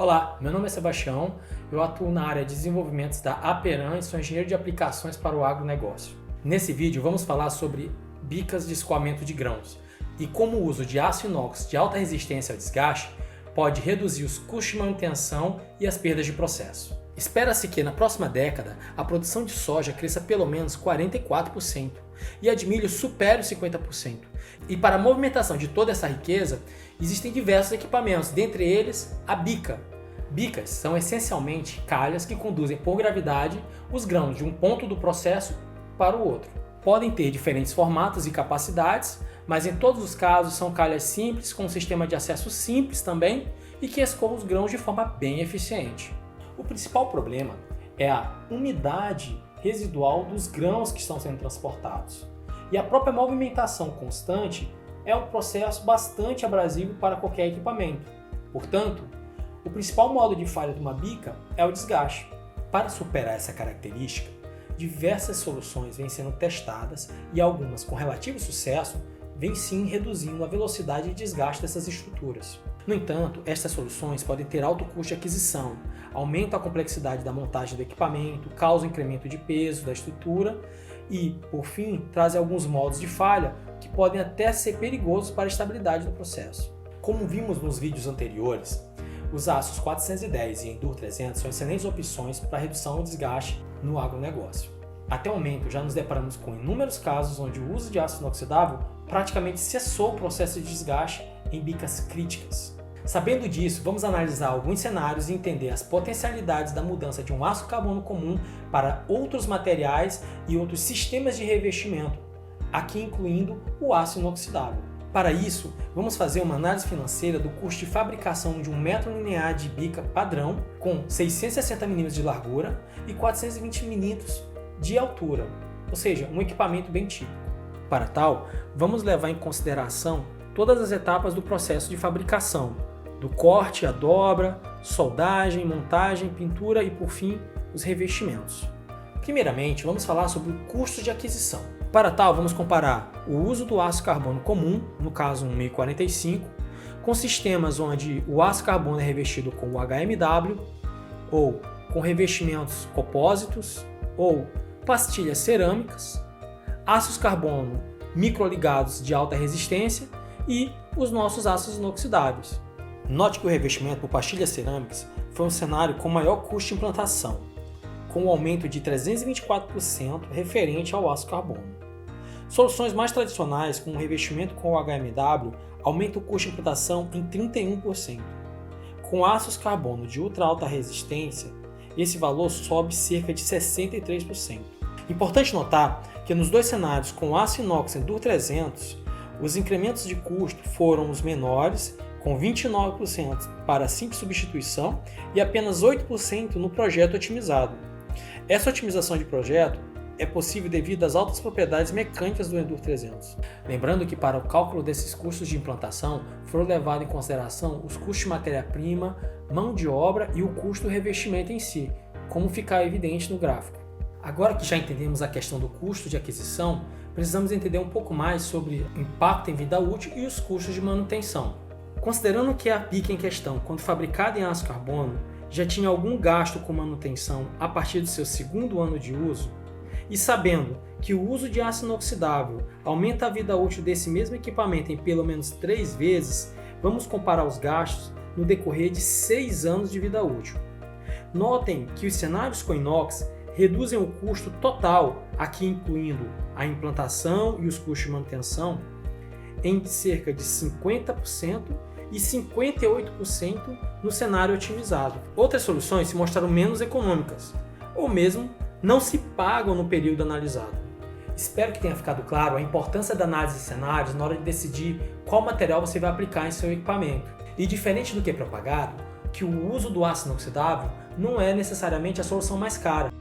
Olá, meu nome é Sebastião, eu atuo na área de desenvolvimento da Aperam e sou engenheiro de aplicações para o agronegócio. Nesse vídeo vamos falar sobre bicas de escoamento de grãos e como o uso de aço inox de alta resistência ao desgaste pode reduzir os custos de manutenção e as perdas de processo. Espera-se que na próxima década a produção de soja cresça pelo menos 44% e a de milho supere os 50%. E para a movimentação de toda essa riqueza, existem diversos equipamentos, dentre eles a bica. Bicas são essencialmente calhas que conduzem por gravidade os grãos de um ponto do processo para o outro. Podem ter diferentes formatos e capacidades, mas em todos os casos são calhas simples, com um sistema de acesso simples também e que escoam os grãos de forma bem eficiente. O principal problema é a umidade residual dos grãos que estão sendo transportados. E a própria movimentação constante é um processo bastante abrasivo para qualquer equipamento. Portanto, o principal modo de falha de uma bica é o desgaste. Para superar essa característica, diversas soluções vêm sendo testadas e algumas com relativo sucesso vêm sim reduzindo a velocidade de desgaste dessas estruturas. No entanto, estas soluções podem ter alto custo de aquisição, aumentam a complexidade da montagem do equipamento, causam incremento de peso da estrutura e, por fim, trazem alguns modos de falha que podem até ser perigosos para a estabilidade do processo. Como vimos nos vídeos anteriores, os aços 410 e Enduro 300 são excelentes opções para redução do desgaste no agronegócio. Até o momento, já nos deparamos com inúmeros casos onde o uso de aço inoxidável praticamente cessou o processo de desgaste em bicas críticas. Sabendo disso, vamos analisar alguns cenários e entender as potencialidades da mudança de um aço carbono comum para outros materiais e outros sistemas de revestimento, aqui incluindo o aço inoxidável. Para isso, vamos fazer uma análise financeira do custo de fabricação de um metro linear de bica padrão com 660 mm de largura e 420 mm de altura, ou seja, um equipamento bem típico. Para tal, vamos levar em consideração todas as etapas do processo de fabricação, do corte à dobra, soldagem, montagem, pintura e, por fim, os revestimentos. Primeiramente, vamos falar sobre o custo de aquisição. Para tal, vamos comparar o uso do aço carbono comum, no caso um 1045, com sistemas onde o aço carbono é revestido com o HMW, ou com revestimentos compósitos, ou pastilhas cerâmicas, aços carbono microligados de alta resistência e os nossos aços inoxidáveis. Note que o revestimento por pastilhas cerâmicas foi um cenário com maior custo de implantação, com um aumento de 324% referente ao aço carbono. Soluções mais tradicionais, como o revestimento com o HMW, aumentam o custo de implantação em 31%. Com aços carbono de ultra alta resistência, esse valor sobe cerca de 63%. Importante notar que nos dois cenários com aço inox Enduro 300, os incrementos de custo foram os menores, com 29% para simples substituição e apenas 8% no projeto otimizado. Essa otimização de projeto é possível devido às altas propriedades mecânicas do Enduro 300. Lembrando que para o cálculo desses custos de implantação foram levados em consideração os custos de matéria-prima, mão de obra e o custo do revestimento em si, como fica evidente no gráfico. Agora que já entendemos a questão do custo de aquisição, precisamos entender um pouco mais sobre o impacto em vida útil e os custos de manutenção. Considerando que a bica em questão, quando fabricada em aço carbono, já tinha algum gasto com manutenção a partir do seu segundo ano de uso, e sabendo que o uso de aço inoxidável aumenta a vida útil desse mesmo equipamento em pelo menos 3 vezes, vamos comparar os gastos no decorrer de 6 anos de vida útil. Notem que os cenários com inox reduzem o custo total, aqui incluindo a implantação e os custos de manutenção, em cerca de 50% e 58% no cenário otimizado. Outras soluções se mostraram menos econômicas, ou mesmo não se pagam no período analisado. Espero que tenha ficado claro a importância da análise de cenários na hora de decidir qual material você vai aplicar em seu equipamento. E diferente do que é propagado, que o uso do aço inoxidável não é necessariamente a solução mais cara.